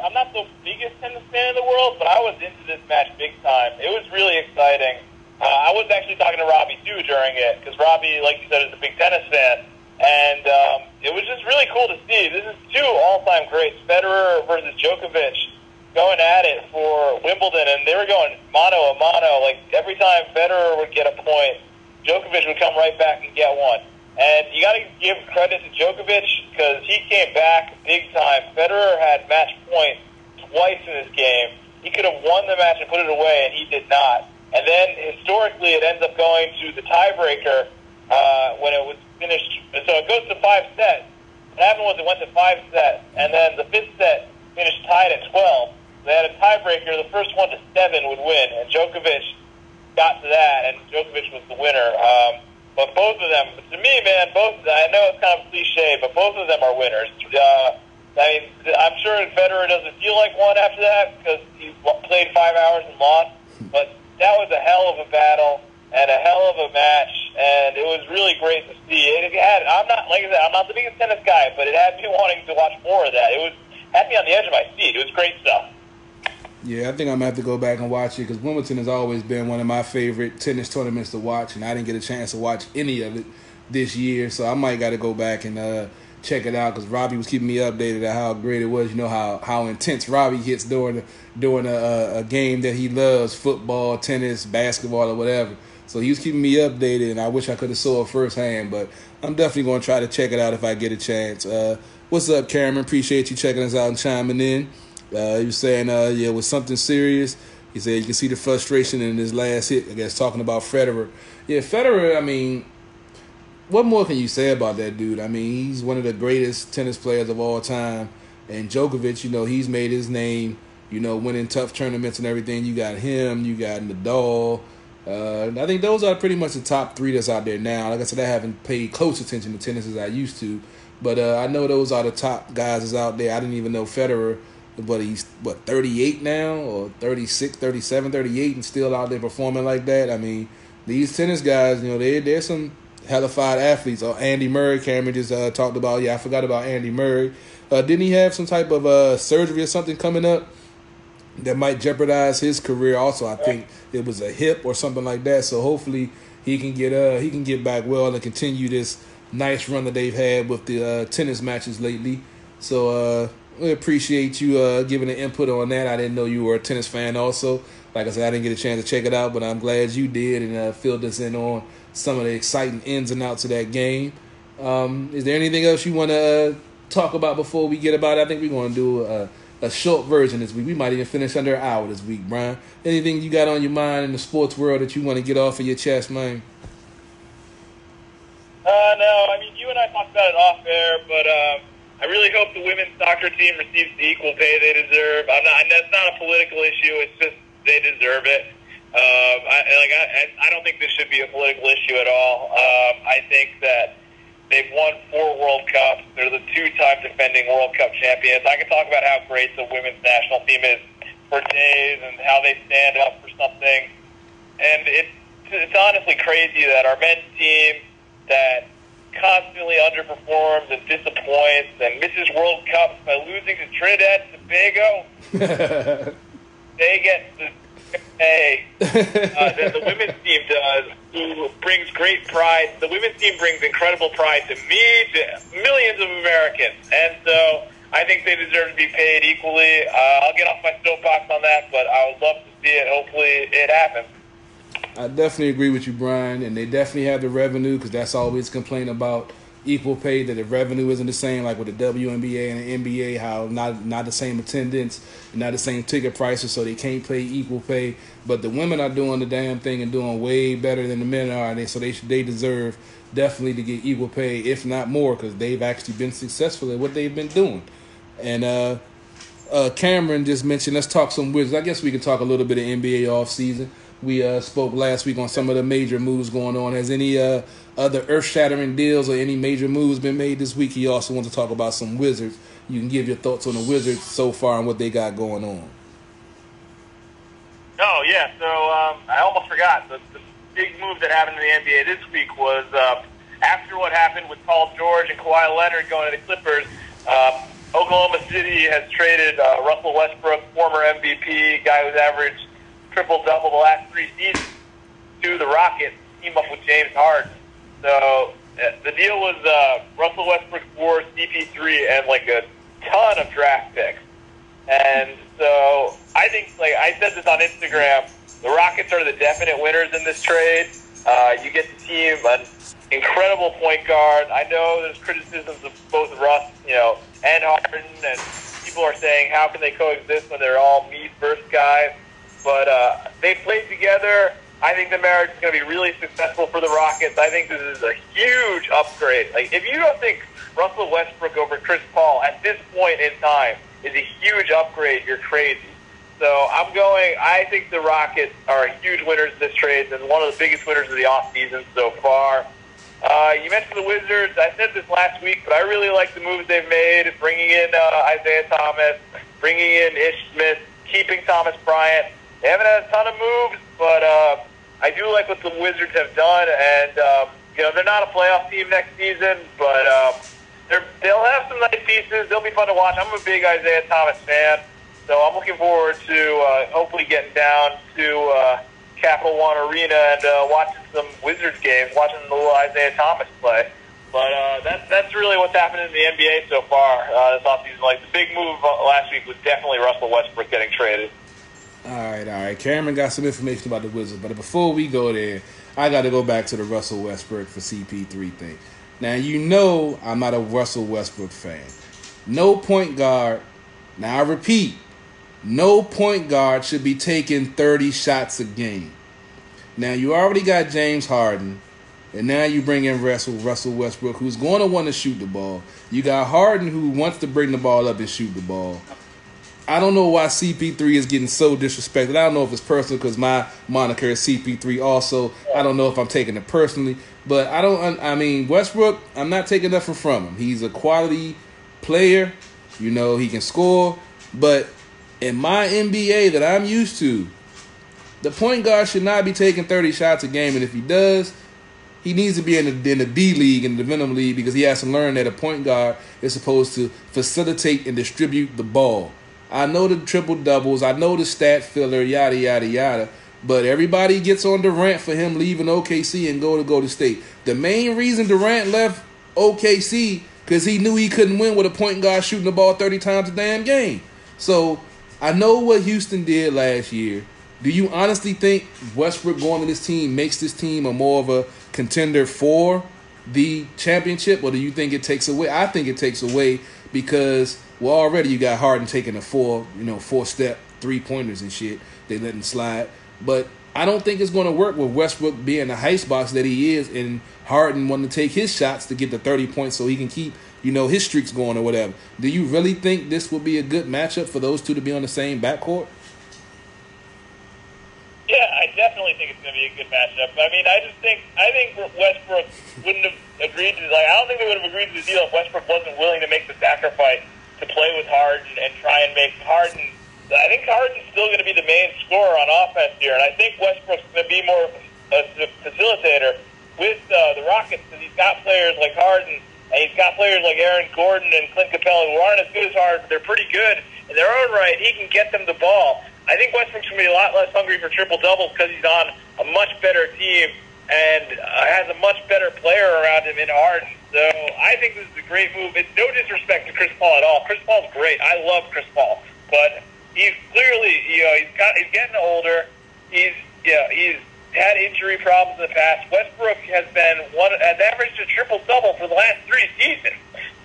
I'm not the biggest tennis fan in the world, but I was into this match big time. It was really exciting. I was actually talking to Robbie, too, during it, because Robbie, like you said, is a big tennis fan. And it was just really cool to see. This is two all-time greats, Federer versus Djokovic, going at it for Wimbledon, and they were going mano a mano. Like, every time Federer would get a point, Djokovic would come right back and get one. And you got to give credit to Djokovic because he came back big time. Federer had match point twice in this game. He could have won the match and put it away, and he did not. And then, historically, it ends up going to the tiebreaker when it was finished. So it goes to 5 sets. What happened was it went to 5 sets, and then the 5th set finished tied at 12. They had a tiebreaker. The first one to 7 would win, and Djokovic got to that, and Djokovic was the winner. But both of them, to me, man, I know it's kind of cliche, but both of them are winners. I'm sure Federer doesn't feel like one after that because he played 5 hours and lost, but that was a hell of a battle and a hell of a match, and it was really great to see. I'm not the biggest tennis guy, but it had me wanting to watch more of that. Had me on the edge of my seat. It was great stuff. Yeah, I think I'm going to have to go back and watch it because Wimbledon has always been one of my favorite tennis tournaments to watch, and I didn't get a chance to watch any of it this year, so I might got to go back and check it out because Robbie was keeping me updated on how great it was. You know how intense Robbie gets during a game that he loves, football, tennis, basketball, or whatever. So he was keeping me updated, and I wish I could have saw it firsthand, but I'm definitely going to try to check it out if I get a chance. What's up, Cameron? Appreciate you checking us out and chiming in. He was saying, it was something serious. He said you can see the frustration in his last hit, I guess, talking about Federer. Yeah, Federer, I mean, what more can you say about that dude? I mean, he's one of the greatest tennis players of all time. And Djokovic, he's made his name, winning tough tournaments and everything. You got him, you got Nadal. I think those are pretty much the top 3 that's out there now. Like I said, I haven't paid close attention to tennis as I used to. But I know those are the top guys that's out there. I didn't even know Federer. But he's, 38 now or 36, 37, 38 and still out there performing like that. I mean, these tennis guys, they're some hellified athletes. Andy Murray, Cameron just talked about. Yeah, I forgot about Andy Murray. Didn't he have some type of surgery or something coming up that might jeopardize his career also? I think it was a hip or something like that. So hopefully he can get back well and continue this nice run that they've had with the tennis matches lately. So we appreciate you giving an input on that. I didn't know you were a tennis fan also. Like I said, I didn't get a chance to check it out, but I'm glad you did and filled us in on some of the exciting ins and outs of that game. Is there anything else you want to talk about before we get about it? I think we're going to do a short version this week. We might even finish under an hour this week, Brian. Anything you got on your mind in the sports world that you want to get off of your chest, man? No, I mean, you and I talked about it off air, but I really hope the women's soccer team receives the equal pay they deserve. That's not a political issue. It's just they deserve it. I don't think this should be a political issue at all. I think that they've won 4 World Cups. They're the 2-time defending World Cup champions. I can talk about how great the women's national team is for days and how they stand up for something. And it's honestly crazy that our men's team that constantly underperforms and disappoints and misses World Cups by losing to Trinidad and Tobago, they get the pay that the women's team does, who brings great pride. The women's team brings incredible pride to me, to millions of Americans. And so I think they deserve to be paid equally. I'll get off my soapbox on that, but I would love to see it. Hopefully it happens. I definitely agree with you, Brian, and they definitely have the revenue because that's always complaint about equal pay, that the revenue isn't the same like with the WNBA and the NBA, how not the same attendance, not the same ticket prices, so they can't pay equal pay. But the women are doing the damn thing and doing way better than the men are, so they deserve definitely to get equal pay, if not more, because they've actually been successful at what they've been doing. And Cameron just mentioned, let's talk some Wizards. I guess we can talk a little bit of NBA offseason. We spoke last week on some of the major moves going on. Has any other earth-shattering deals or any major moves been made this week? He also wants to talk about some Wizards. You can give your thoughts on the Wizards so far and what they got going on. Oh, yeah. So I almost forgot. The big move that happened in the NBA this week was after what happened with Paul George and Kawhi Leonard going to the Clippers, Oklahoma City has traded Russell Westbrook, former MVP, guy who's averaged triple-double the last 3 seasons, to the Rockets, team up with James Harden. So the deal was Russell Westbrook for CP3 and like a ton of draft picks. And so I think, like I said this on Instagram, the Rockets are the definite winners in this trade. You get the team an incredible point guard. I know there's criticisms of both Russ, and Harden, and people are saying how can they coexist when they're all me-first guys. But they played together. I think the marriage is going to be really successful for the Rockets. I think this is a huge upgrade. Like, if you don't think Russell Westbrook over Chris Paul at this point in time is a huge upgrade, you're crazy. So I think the Rockets are huge winners in this trade and one of the biggest winners of the offseason so far. You mentioned the Wizards. I said this last week, but I really like the moves they've made, bringing in Isaiah Thomas, bringing in Ish Smith, keeping Thomas Bryant. They haven't had a ton of moves, but I do like what the Wizards have done. And, they're not a playoff team next season, but they'll have some nice pieces. They'll be fun to watch. I'm a big Isaiah Thomas fan, so I'm looking forward to hopefully getting down to Capital One Arena and watching some Wizards games, watching the little Isaiah Thomas play. But that's really what's happened in the NBA so far this offseason. Like, the big move last week was definitely Russell Westbrook getting traded. All right. Cameron got some information about the Wizards, but before we go there, I got to go back to the Russell Westbrook for CP3 thing. Now, I'm not a Russell Westbrook fan. No point guard. Now, I repeat, no point guard should be taking 30 shots a game. Now, you already got James Harden, and now you bring in Russell Westbrook, who's going to want to shoot the ball. You got Harden, who wants to bring the ball up and shoot the ball. I don't know why CP3 is getting so disrespected. I don't know if it's personal because my moniker is CP3 also. I don't know if I'm taking it personally. But Westbrook, I'm not taking nothing from him. He's a quality player. He can score. But in my NBA that I'm used to, the point guard should not be taking 30 shots a game. And if he does, he needs to be in the D League, in the Venom League, because he has to learn that a point guard is supposed to facilitate and distribute the ball. I know the triple-doubles. I know the stat filler, yada, yada, yada. But everybody gets on Durant for him leaving OKC and go to Golden State. The main reason Durant left OKC because he knew he couldn't win with a point guard shooting the ball 30 times a damn game. So I know what Houston did last year. Do you honestly think Westbrook going to this team makes this team a more of a contender for the championship, or do you think it takes away? I think it takes away because, well, already you got Harden taking a four-step three-pointers and shit. They let him slide. But I don't think it's going to work with Westbrook being the heist box that he is and Harden wanting to take his shots to get the 30 points so he can keep, his streaks going or whatever. Do you really think this will be a good matchup for those two to be on the same backcourt? Yeah, I definitely think it's going to be a good matchup. I think Westbrook wouldn't have agreed to, I don't think they would have agreed to the deal if Westbrook wasn't willing to make the sacrifice to play with Harden and try and make Harden. I think Harden's still going to be the main scorer on offense here, and I think Westbrook's going to be more of a facilitator with the Rockets because he's got players like Harden and he's got players like Aaron Gordon and Clint Capella who aren't as good as Harden, but they're pretty good in their own right. He can get them the ball. I think Westbrook's going to be a lot less hungry for triple-doubles because he's on a much better team and has a much better player around him in Harden. So I think this is a great move. It's no disrespect to Chris Paul at all. Chris Paul's great. I love Chris Paul. But he's clearly, he's getting older. He's had injury problems in the past. Westbrook has averaged a triple-double for the last 3 seasons.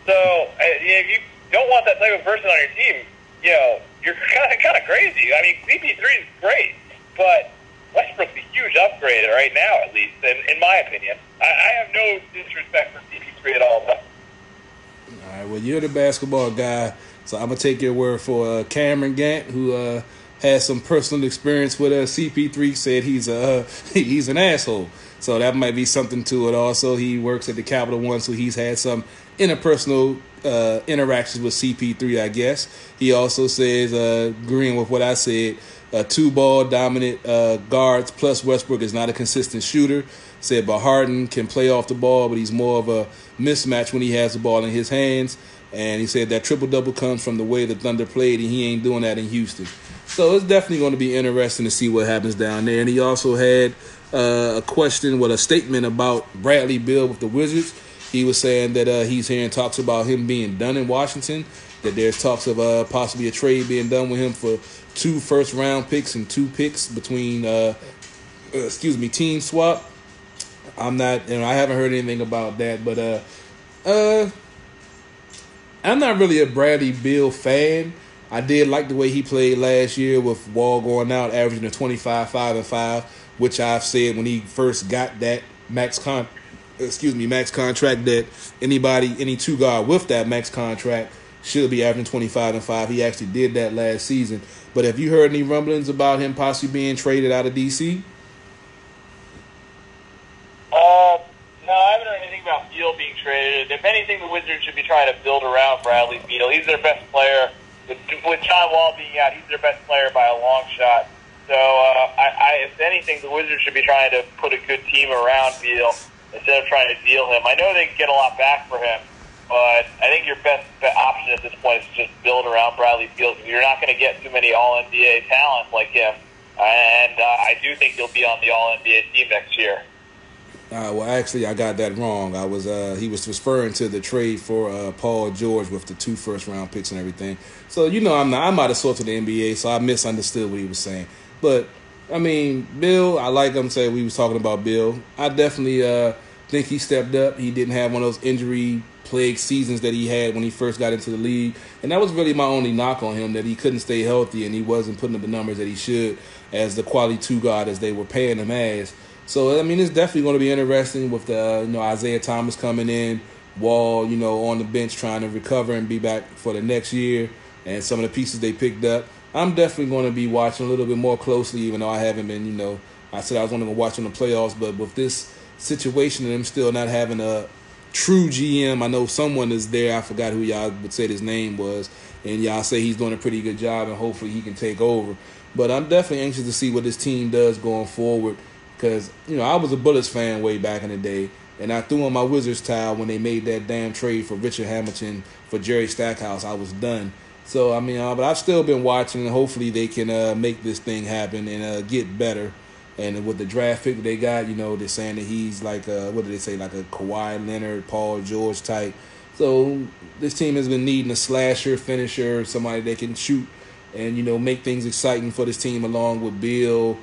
So if you don't want that type of person on your team, you're kind of crazy. I mean, CP3 is great, but Westbrook's a huge upgrade right now, at least, in my opinion. I have no disrespect for CP3 at all, though. All right, well, you're the basketball guy, So I'm going to take your word for Cameron Gant, who has some personal experience with CP3, said he's an asshole. So that might be something to it also. He works at the Capital One, so he's had some interpersonal interactions with CP3, I guess. He also says, agreeing with what I said, two-ball dominant guards plus Westbrook is not a consistent shooter. Said, but Harden can play off the ball, but he's more of a mismatch when he has the ball in his hands. And he said that triple-double comes from the way the Thunder played, and he ain't doing that in Houston. So it's definitely going to be interesting to see what happens down there. And he also had a question with a statement about Bradley Beal with the Wizards. He was saying that he's hearing talks about him being done in Washington, that there's talks of possibly a trade being done with him for 2 first-round picks and 2 picks between, team swap. I haven't heard anything about that, but I'm not really a Bradley Beal fan. I did like the way he played last year with Wall going out, averaging a 25, 5, and 5, which I've said when he first got that max contract that any two guard with that max contract should be averaging 25 and 5. He actually did that last season. But have you heard any rumblings about him possibly being traded out of DC? No, I haven't heard anything about Beal being traded. If anything, the Wizards should be trying to build around Bradley Beal. He's their best player. With John Wall being out, he's their best player by a long shot. So, if anything, the Wizards should be trying to put a good team around Beal instead of trying to deal him. I know they can get a lot back for him, but I think your best option at this point is to just build around Bradley Beal. You're not going to get too many All-NBA talents like him, and I do think he'll be on the All-NBA team next year. Well, actually, I got that wrong. He was referring to the trade for Paul George with the 2 first-round picks and everything. So, I'm out of sorts of the NBA, so I misunderstood what he was saying. But, Bill, I like him saying we was talking about Bill. I definitely think he stepped up. He didn't have one of those injury-plagued seasons that he had when he first got into the league. And that was really my only knock on him, that he couldn't stay healthy and he wasn't putting up the numbers that he should as the quality 2 guard as they were paying him as. So, it's definitely going to be interesting with the, Isaiah Thomas coming in, Wall, on the bench trying to recover and be back for the next year, and some of the pieces they picked up. I'm definitely going to be watching a little bit more closely, even though I haven't been, I said I was only going to watch on the playoffs, but with this situation and them still not having a true GM, I know someone is there. I forgot who y'all would say his name was, and y'all say he's doing a pretty good job, and hopefully he can take over. But I'm definitely anxious to see what this team does going forward. Because, I was a Bullets fan way back in the day, and I threw on my Wizards towel when they made that damn trade for Richard Hamilton for Jerry Stackhouse. I was done. So, but I've still been watching, and hopefully they can make this thing happen and get better. And with the draft pick that they got, they're saying that he's like, what did they say, like a Kawhi Leonard, Paul George type. So this team has been needing a slasher, finisher, somebody that can shoot and, make things exciting for this team along with Bill,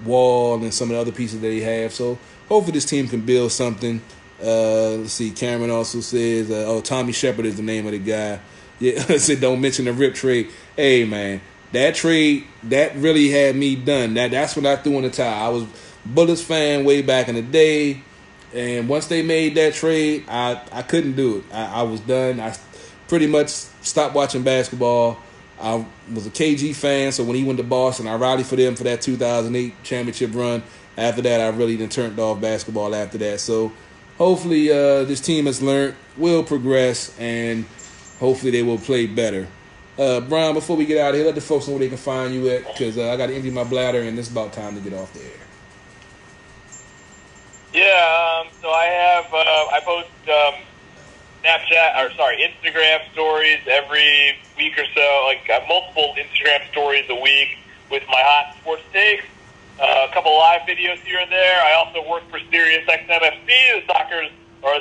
Wall, and some of the other pieces that they have. So hopefully this team can build something. Let's see, Cameron also says, Tommy Shepard is the name of the guy. Yeah, said don't mention the Rip trade. Hey, man, that trade, that really had me done. That's when I threw in the towel. I was Bullets fan way back in the day, and once they made that trade, I couldn't do it. I was done. I pretty much stopped watching basketball. I was a KG fan, so when he went to Boston, I rallied for them for that 2008 championship run. After that, I really done turned off basketball after that. So hopefully this team has learned, will progress, and hopefully they will play better. Brian, before we get out of here, let the folks know where they can find you at, because I got to empty my bladder, and it's about time to get off the air. Yeah, so I post Instagram stories every week or so, multiple Instagram stories a week with my hot sports takes, a couple live videos here and there. I also work for SiriusXM-FC,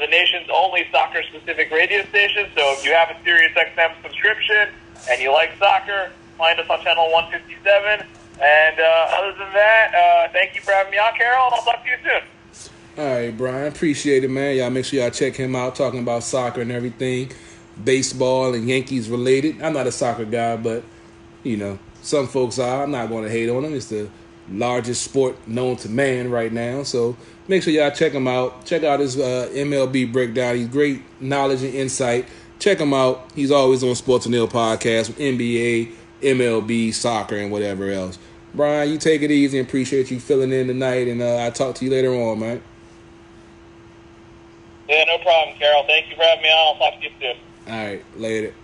the nation's only soccer-specific radio station. So if you have a SiriusXM subscription and you like soccer, find us on channel 157. And other than that, thank you for having me on, Carol, and I'll talk to you soon. All right, Brian. Appreciate it, man. Y'all make sure y'all check him out, talking about soccer and everything, baseball and Yankees related. I'm not a soccer guy, but, some folks are. I'm not going to hate on him. It's the largest sport known to man right now. So make sure y'all check him out. Check out his MLB breakdown. He's great knowledge and insight. check him out. He's always on Sports on the Hill podcast with NBA, MLB, soccer, and whatever else. Brian, you take it easy and appreciate you filling in tonight, and I'll talk to you later on, man. Yeah, no problem, Carol. Thank you for having me on. I'll talk to you soon. All right, later.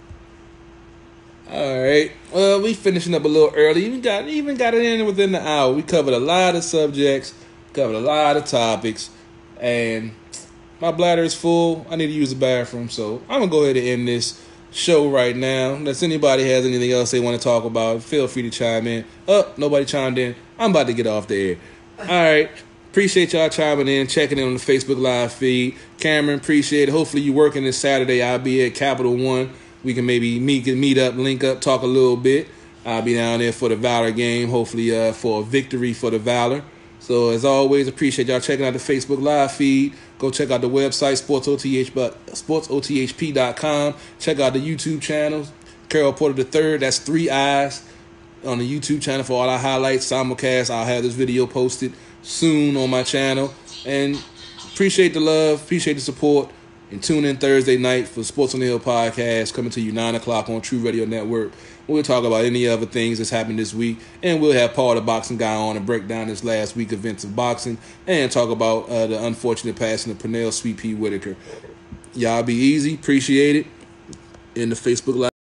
All right. Well, we finishing up a little early. Even got it in within the hour. We covered a lot of subjects, covered a lot of topics, and my bladder is full. I need to use the bathroom, so I'm gonna go ahead and end this show right now. Unless anybody has anything else they want to talk about, feel free to chime in. Nobody chimed in. I'm about to get off the air. All right. Appreciate y'all chiming in, checking in on the Facebook Live feed. Cameron, appreciate it. Hopefully you working this Saturday. I'll be at Capital One. We can maybe meet up, link up, talk a little bit. I'll be down there for the Valor game, hopefully for a victory for the Valor. So as always, appreciate y'all checking out the Facebook Live feed. Go check out the website, SportsOTHP.com. Check out the YouTube channels. Carol Porter III, that's 3 eyes on the YouTube channel for all our highlights, simulcast. I'll have this video posted soon on my channel. And appreciate the love, appreciate the support. And tune in Thursday night for Sports on the Hill podcast, coming to you 9 o'clock on TruRadio Network. We'll talk about any other things that's happened this week. And we'll have Paul, the boxing guy, on and break down this last week events of boxing. And talk about the unfortunate passing of Pernell, SweetPea, Whitaker. Y'all be easy. Appreciate it. In the Facebook Live.